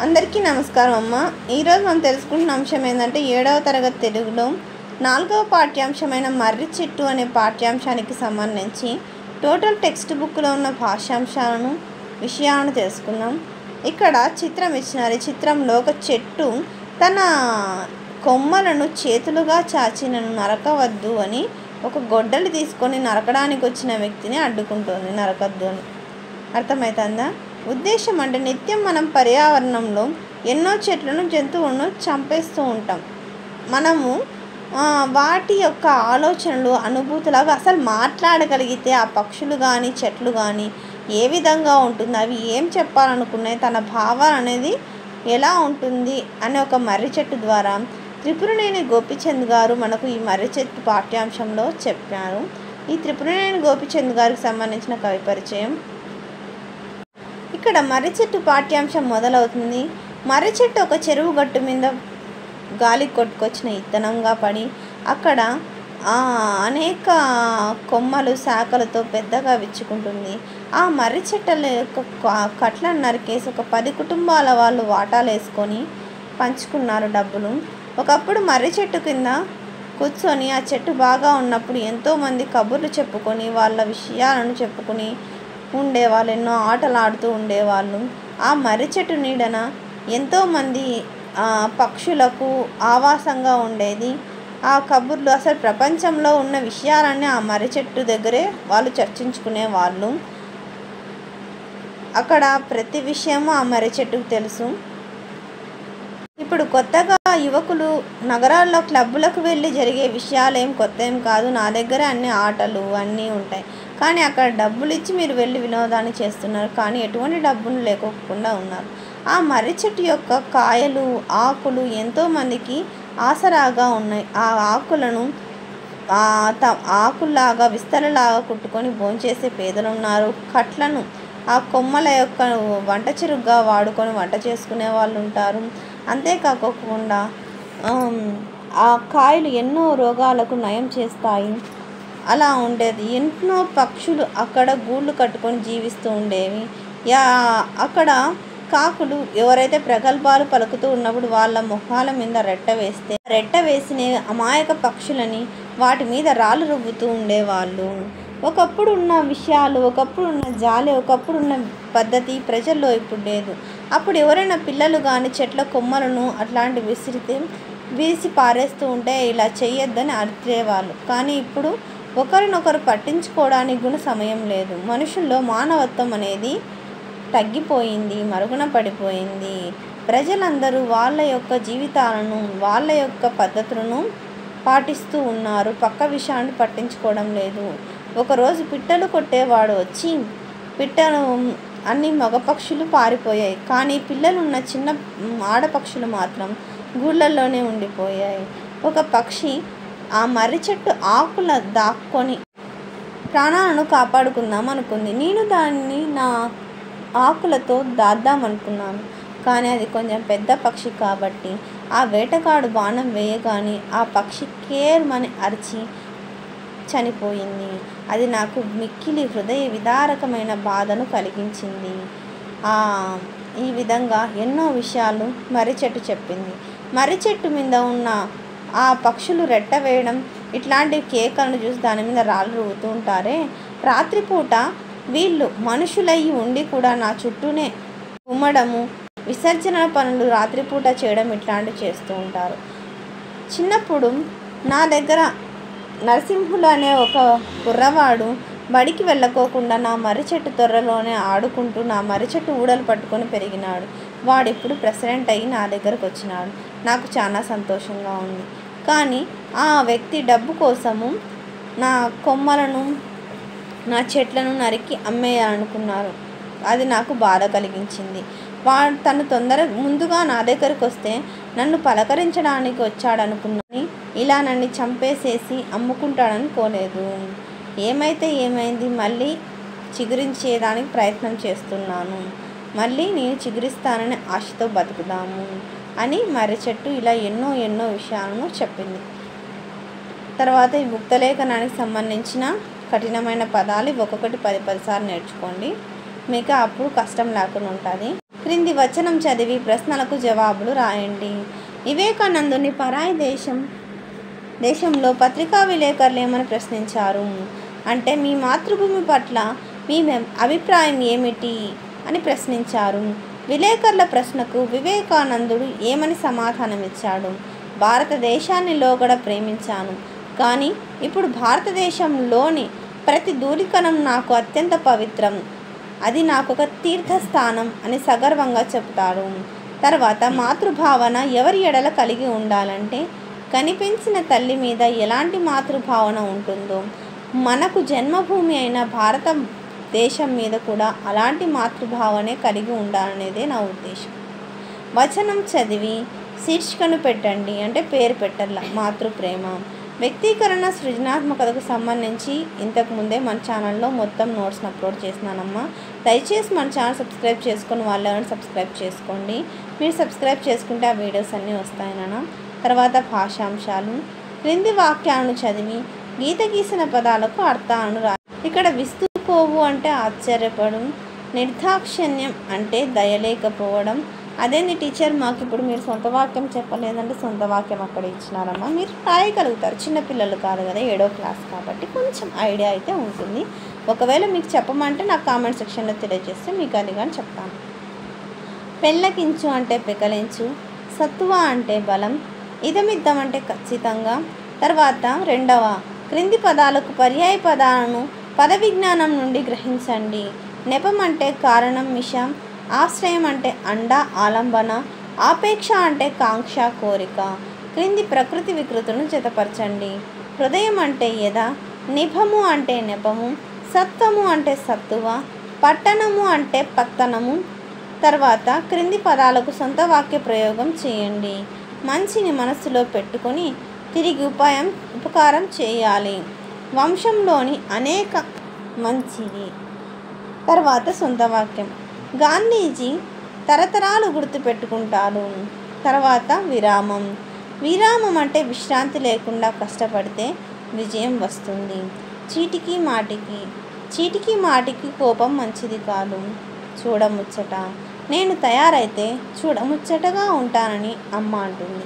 అందరికీ నమస్కారం అమ్మ. ఈరోజు మనం తెలుసుకుంటున్న అంశం ఏంటంటే 7వ తరగతి తెలుగులో 4వ పాఠ్యాంశమైన మర్రి చెట్టు అనే పాఠ్యాంశానికి సంబంధించి టోటల్ టెక్స్ట్ బుక్లో ఉన్న భాషాంశాలను విషయాలను తెలుసుకుందాం. ఇక్కడ చిత్రం ఇచ్చినారు. ఈ చిత్రంలో ఒక చెట్టు తన కొమ్మలను చేతులుగా చాచి నన్ను నరకవద్దు అని ఒక గొడ్డలి తీసుకొని నరకడానికి వచ్చిన వ్యక్తిని అడ్డుకుంటుంది. నరకద్దు అని అర్థమవుతుందా? ఉద్దేశం అంటే నిత్యం మనం పర్యావరణంలో ఎన్నో చెట్లను జంతువులను చంపేస్తూ ఉంటాం. మనము వాటి యొక్క ఆలోచనలు అనుభూతులు అసలు మాట్లాడగలిగితే ఆ పక్షులు కానీ చెట్లు కానీ ఏ విధంగా ఉంటుంది, అవి ఏం చెప్పాలనుకున్నాయి, తన భావాలు అనేది ఎలా ఉంటుంది అనే ఒక మర్రి చెట్టు ద్వారా త్రిపురనేని గోపీచంద్ గారు మనకు ఈ మర్రి చెట్టు పాఠ్యాంశంలో చెప్పారు. ఈ త్రిపురనేని గోపీచంద్ గారికి సంబంధించిన కవి పరిచయం. ఇక్కడ మర్రి చెట్టు పాఠ్యాంశం మొదలవుతుంది. మర్రి చెట్టు ఒక చెరువు గట్టు మీద గాలి కొట్టుకొచ్చిన ఇత్తనంగా పడి అక్కడ అనేక కొమ్మలు శాఖలతో పెద్దగా విచ్చుకుంటుంది. ఆ మర్రి చెట్ల యొక్క కట్లను నరికేసి ఒక 10 కుటుంబాల వాళ్ళు వాటాలు వేసుకొని పంచుకున్నారు డబ్బులు. ఒకప్పుడు మర్రి చెట్టు కింద కూర్చొని ఆ చెట్టు బాగా ఉన్నప్పుడు ఎంతోమంది కబుర్లు చెప్పుకొని వాళ్ళ విషయాలను చెప్పుకొని ఉండేవాళ్ళు, ఎన్నో ఆటలు ఆడుతూ ఉండేవాళ్ళు. ఆ మర్రి చెట్టు నీడన ఎంతోమంది పక్షులకు ఆవాసంగా ఉండేది. ఆ కబుర్లు అసలు ప్రపంచంలో ఉన్న విషయాలన్నీ ఆ మర్రి చెట్టు దగ్గరే వాళ్ళు చర్చించుకునేవాళ్ళు. అక్కడ ప్రతి విషయము ఆ మర్రి చెట్టుకు తెలుసు. ఇప్పుడు కొత్తగా యువకులు నగరాల్లో క్లబ్బులకు వెళ్ళి జరిగే విషయాలు కొత్త ఏం కాదు. నా దగ్గర అన్ని ఆటలు అన్నీ ఉంటాయి, కానీ అక్కడ డబ్బులు ఇచ్చి మీరు వెళ్ళి వినోదాన్ని చేస్తున్నారు, కానీ ఎటువంటి డబ్బులు లేకోకుండా ఉన్నారు. ఆ మర్రి చెట్టు యొక్క కాయలు ఆకులు ఎంతోమందికి ఆసరాగా ఉన్నాయి. ఆ ఆకులను ఆకుల్లాగా విస్తరలాగా కుట్టుకొని భోంచేసే పేదలు ఉన్నారు. కట్లను ఆ కొమ్మల యొక్క వంట చెరుగ్గా వాడుకొని వంట చేసుకునే వాళ్ళు ఉంటారు. అంతేకాకుండా ఆ కాయలు ఎన్నో రోగాలకు నయం చేస్తాయి. అలా ఉండేది. ఎన్నో పక్షులు అక్కడ గూళ్ళు కట్టుకొని జీవిస్తూ ఉండేవి. అక్కడ కాకులు ఎవరైతే ప్రగల్భాలు పలుకుతూ ఉన్నప్పుడు వాళ్ళ ముఖాల మీద రెట్ట వేసిన అమాయక పక్షులని వాటి మీద రాళ్ళు రువ్వుతూ ఉండేవాళ్ళు. ఒకప్పుడు ఉన్న విషయాలు, ఒకప్పుడు ఉన్న జాలి, ఒకప్పుడు ఉన్న పద్ధతి ప్రజల్లో ఇప్పుడు లేదు. అప్పుడు ఎవరైనా పిల్లలు కానీ చెట్ల కొమ్మలను అట్లాంటి విసిరి పారేస్తూ ఉంటే ఇలా చెయ్యొద్దని అరిచేవాళ్ళు. కానీ ఇప్పుడు ఒకరినొకరు పట్టించుకోవడానికి కూడా సమయం లేదు. మనుషుల్లో మానవత్వం అనేది తగ్గిపోయింది, మరుగున పడిపోయింది. ప్రజలందరూ వాళ్ళ యొక్క జీవితాలను వాళ్ళ యొక్క పద్ధతులను పాటిస్తూ ఉన్నారు. పక్క విషయాన్ని పట్టించుకోవడం లేదు. ఒకరోజు పిట్టలు కొట్టేవాడు వచ్చి పిట్టలు అన్ని మగపక్షులు పారిపోయాయి, కానీ పిల్లలున్న చిన్న ఆడపక్షులు మాత్రం గూళ్ళల్లోనే ఉండిపోయాయి. ఒక పక్షి ఆ మర్రి చెట్టు ఆకుల దాక్కొని ప్రాణాలను కాపాడుకుందాం అనుకుంది. నేను దాన్ని నా ఆకులతో దాద్దామనుకున్నాను, కానీ అది కొంచెం పెద్ద పక్షి కాబట్టి ఆ వేటగాడు బాణం వేయగానే ఆ పక్షి కేర్మని అరిచి చనిపోయింది. అది నాకు మిక్కిలి హృదయ విదారకమైన బాధను కలిగించింది. ఈ విధంగా ఎన్నో విషయాలు మర్రి చెట్టు చెప్పింది. మర్రి చెట్టు మీద ఉన్న ఆ పక్షులు రెట్ట వేయడం ఇట్లాంటి కేకలను చూసి దాని మీద రాళ్ళు రువ్వుతూ ఉంటారే. రాత్రిపూట వీళ్ళు మనుషులయ్యి ఉండి కూడా నా చుట్టూనే ఉమ్మడము, విసర్జన పనులు రాత్రిపూట చేయడం ఇట్లాంటివి చేస్తూ ఉంటారు. చిన్నప్పుడు నా దగ్గర నరసింహులు అనే ఒక కుర్రవాడు బడికి వెళ్ళకోకుండా నా మర్రి చెట్టు తొర్రలోనే ఆడుకుంటూ నా మర్రి చెట్టు ఊడలు పట్టుకొని పెరిగినాడు. వాడు ఇప్పుడు ప్రెసిడెంట్ అయ్యి నా దగ్గరకు వచ్చినాడు. నాకు చాలా సంతోషంగా ఉంది. కానీ ఆ వ్యక్తి డబ్బు కోసము నా కొమ్మలను నా చెట్లను నరికి అమ్మేయాలనుకున్నారు. అది నాకు బాధ కలిగించింది. తను ముందుగా నా దగ్గరకు వస్తే నన్ను పలకరించడానికి వచ్చాడనుకున్నాను. ఇలా నన్ను చంపేసేసి అమ్ముకుంటాడనుకోలేదు. ఏమైతే ఏమైంది, మళ్ళీ చిగురించేదానికి ప్రయత్నం చేస్తున్నాను. మళ్ళీ నేను చిగురిస్తానని ఆశతో బతుకుదాము అని మర్రి చెట్టు ఇలా ఎన్నో ఎన్నో విషయాలను చెప్పింది. తర్వాత ఈ ముక్తలేఖనానికి సంబంధించిన కఠినమైన పదాలు ఒక్కొక్కటి 10 సార్లు నేర్చుకోండి. మీకు అప్పుడు కష్టం లేకుండా ఉంటుంది. క్రింది వచనం చదివి ప్రశ్నలకు జవాబులు రాయండి. వివేకానందుని పరాయి దేశంలో పత్రికా విలేకరులు ఏమని ప్రశ్నించారు అంటే, మీ మాతృభూమి పట్ల మీ అభిప్రాయం ఏమిటి అని ప్రశ్నించారు. విలేకరుల ప్రశ్నకు వివేకానందుడు ఏమని సమాధానమిచ్చాడు? భారతదేశాన్ని లోగడ ప్రేమించాను, కానీ ఇప్పుడు భారతదేశంలోని ప్రతి ధూళికణం నాకు అత్యంత పవిత్రం, అది నాకొక తీర్థస్థానం అని సగర్వంగా చెప్తాడు. తర్వాత మాతృభావన ఎవరి ఎడల కలిగి ఉండాలంటే, కనిపించిన తల్లి మీద ఎలాంటి మాతృభావన ఉంటుందో మనకు జన్మభూమి అయిన భారతదేశం మీద కూడా అలాంటి మాతృభావనే కలిగి ఉండాలనేదే నా ఉద్దేశం. వచనం చదివి శీర్షికను పెట్టండి అంటే పేరు పెట్టాల. మాతృప్రేమ. వ్యక్తీకరణ సృజనాత్మకతకు సంబంధించి ఇంతకుముందే మన ఛానల్లో మొత్తం నోట్స్ని అప్లోడ్ చేసినానమ్మా. దయచేసి మన ఛానల్ సబ్స్క్రైబ్ చేసుకొని వాళ్ళు ఎవరైనా సబ్స్క్రైబ్ చేసుకోండి. మీరు సబ్స్క్రైబ్ చేసుకుంటే ఆ వీడియోస్ అన్నీ వస్తాయి నాన్న. తర్వాత భాషాంశాలు. క్రింది వాక్యాలను చదివి గీత గీసిన పదాలకు అర్థాలను రా. ఇక్కడ విస్తుపోవు అంటే ఆశ్చర్యపడం, నిర్దాక్షిణ్యం అంటే దయలేకపోవడం. అదేంటి టీచర్, మాకు ఇప్పుడు మీరు సొంత వాక్యం చెప్పలేదంటే సొంత వాక్యం అక్కడ ఇచ్చినారమ్మా, మీరు రాయగలుగుతారు. చిన్నపిల్లలు కాదు కదా, 7వ క్లాస్ కాబట్టి కొంచెం ఐడియా అయితే ఉంటుంది. ఒకవేళ మీకు చెప్పమంటే నాకు కామెంట్ సెక్షన్లో తెలియజేస్తే మీకు అది కానీ చెప్తాను. పెళ్ళకించు అంటే పెకలించు, సత్తువ అంటే బలం, ఇదమిద్దం అంటే ఖచ్చితంగా. తర్వాత రెండవ, క్రింది పదాలకు పర్యాయ పదాలను పద విజ్ఞానం నుండి గ్రహించండి. నెపం అంటే కారణం, మిషం. ఆశ్రయం అంటే అండ, ఆలంబన. ఆపేక్ష అంటే కాంక్ష, కోరిక. క్రింది ప్రకృతి వికృతులను జతపరచండి. హృదయం అంటే ఎద, నిభము అంటే నెపము, సత్వము అంటే సత్తువ, పట్టణము అంటే పత్తనము. తర్వాత క్రింది పదాలకు సొంత వాక్య ప్రయోగం చేయండి. మంచిని మనస్సులో పెట్టుకొని తిరిగి ఉపకారం చేయాలి. వంశంలోని అనేక మంచిది. తర్వాత సొంత వాక్యం. గాంధీజీ తరతరాలు గుర్తుపెట్టుకుంటారు. తర్వాత విరామం. విరామం అంటే విశ్రాంతి లేకుండా కష్టపడితే విజయం వస్తుంది. చీటికి మాటికి. చీటికి మాటికి కోపం మంచిది కాదు. చూడముచ్చట. నేను తయారైతే చూడముచ్చటగా ఉంటానని అమ్మ అంటుంది.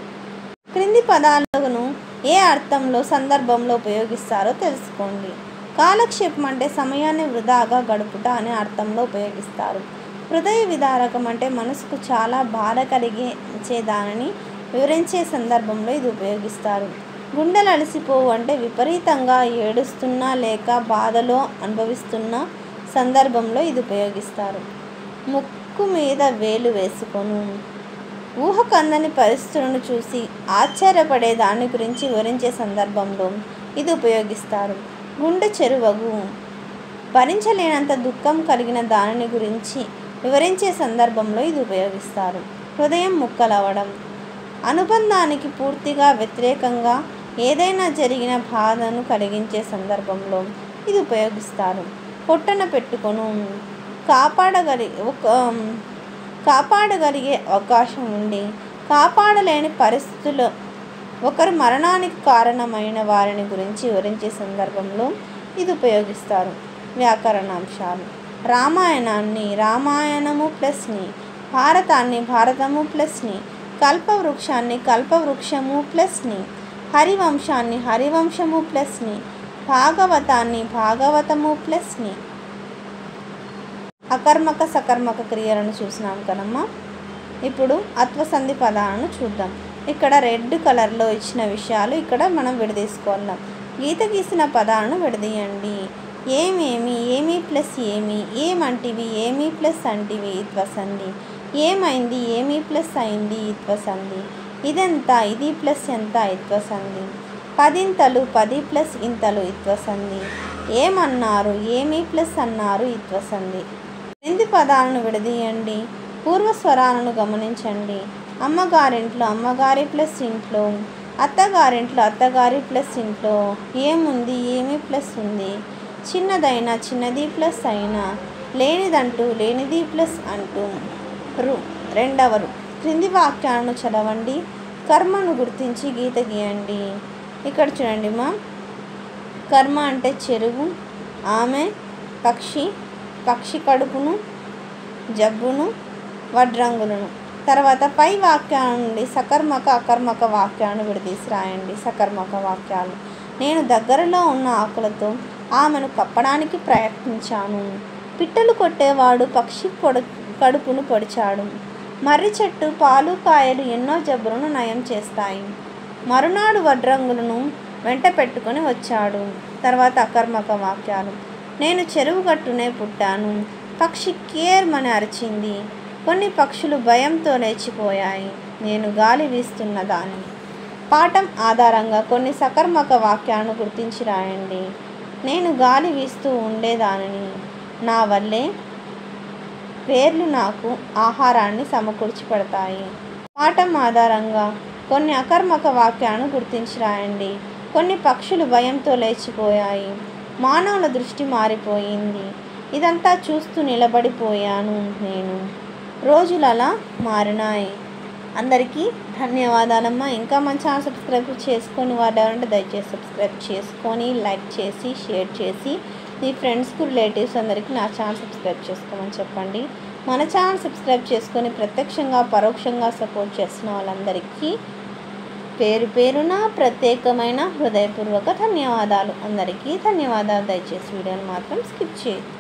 క్రింది పదాలను ఏ అర్థంలో సందర్భంలో ఉపయోగిస్తారో తెలుసుకోండి. కాలక్షేపం అంటే సమయాన్ని వృధాగా గడుపుట అనే అర్థంలో ఉపయోగిస్తారు. హృదయ విదారకం అంటే మనసుకు చాలా బాధ కలిగించేదానిని వివరించే సందర్భంలో ఇది ఉపయోగిస్తారు. గుండెలు అలసిపోవు అంటే విపరీతంగా ఏడుస్తున్నా లేక బాధలో అనుభవిస్తున్న సందర్భంలో ఇది ఉపయోగిస్తారు. ముక్కు మీద వేలు వేసుకొను. ఊహకందని పరిస్థితులను చూసి ఆశ్చర్యపడే దాని గురించి వివరించే సందర్భంలో ఇది ఉపయోగిస్తారు. గుండె చెరువగు. భరించలేనంత దుఃఖం కలిగిన దానిని గురించి వివరించే సందర్భంలో ఇది ఉపయోగిస్తారు. హృదయం ముక్కలవడం. అనుబంధానికి పూర్తిగా వ్యతిరేకంగా ఏదైనా జరిగిన బాధను కలిగించే సందర్భంలో ఇది ఉపయోగిస్తారు. పొట్టన పెట్టుకొను. కాపాడగలిగే అవకాశం ఉండి కాపాడలేని పరిస్థితుల్లో ఒకరు మరణానికి కారణమైన వారిని గురించి వివరించే సందర్భంలో ఇది ఉపయోగిస్తారు. వ్యాకరణాంశాలు. రామాయణాన్ని రామాయణము ప్లస్ని, భారతాన్ని భారతము ప్లస్ని, కల్పవృక్షాన్ని కల్పవృక్షము ప్లస్ని, హరివంశాన్ని హరివంశము ప్లస్ని, భాగవతాన్ని భాగవతము ప్లస్ని. అకర్మక సకర్మక క్రియలను చూసినాం కదమ్మా. ఇప్పుడు అత్వసంధి పదాలను చూద్దాం. ఇక్కడ రెడ్ కలర్లో ఇచ్చిన విషయాలు ఇక్కడ మనం విడదీసుకోవాలి. గీత గీసిన పదాలను విడదీయండి. ఏమేమి, ఏమి ప్లస్ ఏమి, ఏమంటివి, ఏమి ప్లస్ అంటివి, ఇత్వసంధి. ఏమైంది, ఏమి ప్లస్ అయింది, ఇత్వసంధి. ఇదెంత, ఇది ప్లస్ ఎంత, ఇత్వసంధి. పదింతలు, 10 ప్లస్ ఇంతలు, ఇత్వసంధి. ఏమన్నారు, ఏమి ప్లస్ అన్నారు, ఇత్వసంధి. క్రింది పదాలను విడదీయండి. పూర్వస్వరాలను గమనించండి. అమ్మగారింట్లో అమ్మగారి ప్లస్ ఇంట్లో, అత్తగారింట్లో అత్తగారి ప్లస్ ఇంట్లో. ఏముంది, ఏమి ప్లస్ ఉంది. చిన్నదైనా చిన్నది ప్లస్ అయినా, లేనిదంటూ లేనిది ప్లస్ అంటూ. రెండవరు. క్రింది వాక్యాలను చదవండి. కర్మను గుర్తించి గీత గీయండి. ఇక్కడ చూడండి మా, కర్మ అంటే చెరువు, ఆమె, పక్షి, పక్షి కడుపును, జబ్బును, వడ్రంగులను. తర్వాత పై వాక్యాల నుండి సకర్మక అకర్మక వాక్యాలను విడదీసి రాయండి. సకర్మక వాక్యాలు: నేను దగ్గరలో ఉన్న ఆకులతో ఆమెను కప్పడానికి ప్రయత్నించాను. పిట్టలు కొట్టేవాడు పక్షి కడుపును పొడిచాడు. మర్రి చెట్టు పాలు కాయలు ఎన్నో జబ్బులను నయం చేస్తాయి. మరునాడు వడ్రంగులను వెంట పెట్టుకొని వచ్చాడు. తర్వాత అకర్మక వాక్యాలు: నేను చెరువు గట్టునే పుట్టాను. పక్షి కేర్మని అరిచింది. కొన్ని పక్షులు భయంతో లేచిపోయాయి. నేను గాలి వీస్తున్న దాన్ని. పాఠం ఆధారంగా కొన్ని సకర్మక వాక్యాలను గుర్తించి రాయండి. నేను గాలి వీస్తూ ఉండేదానిని. నా వల్లే పేర్లు నాకు ఆహారాన్ని సమకూర్చి పెడతాయి. పాఠం ఆధారంగా కొన్ని అకర్మక వాక్యాలను గుర్తించి రాయండి. కొన్ని పక్షులు భయంతో లేచిపోయాయి. మానవుల దృష్టి మారిపోయింది. ఇదంతా చూస్తూ నిలబడిపోయాను నేను. రోజులు అలా మారినాయి. అందరికీ ధన్యవాదాలమ్మా. ఇంకా మన ఛానల్ సబ్స్క్రైబ్ చేసుకొని వాళ్ళు ఎవరంటే దయచేసి సబ్స్క్రైబ్ చేసుకొని లైక్ చేసి షేర్ చేసి మీ ఫ్రెండ్స్కు రిలేటివ్స్ అందరికీ నా ఛానల్ సబ్స్క్రైబ్ చేసుకోమని చెప్పండి. మన ఛానల్ సబ్స్క్రైబ్ చేసుకొని ప్రత్యక్షంగా పరోక్షంగా సపోర్ట్ చేస్తున్న వాళ్ళందరికీ పేరు పేరున ప్రత్యేకమైన హృదయపూర్వక ధన్యవాదాలు. అందరికీ ధన్యవాదాలు. దయచేసి వీడియోని మాత్రం స్కిప్ చేయొద్దు.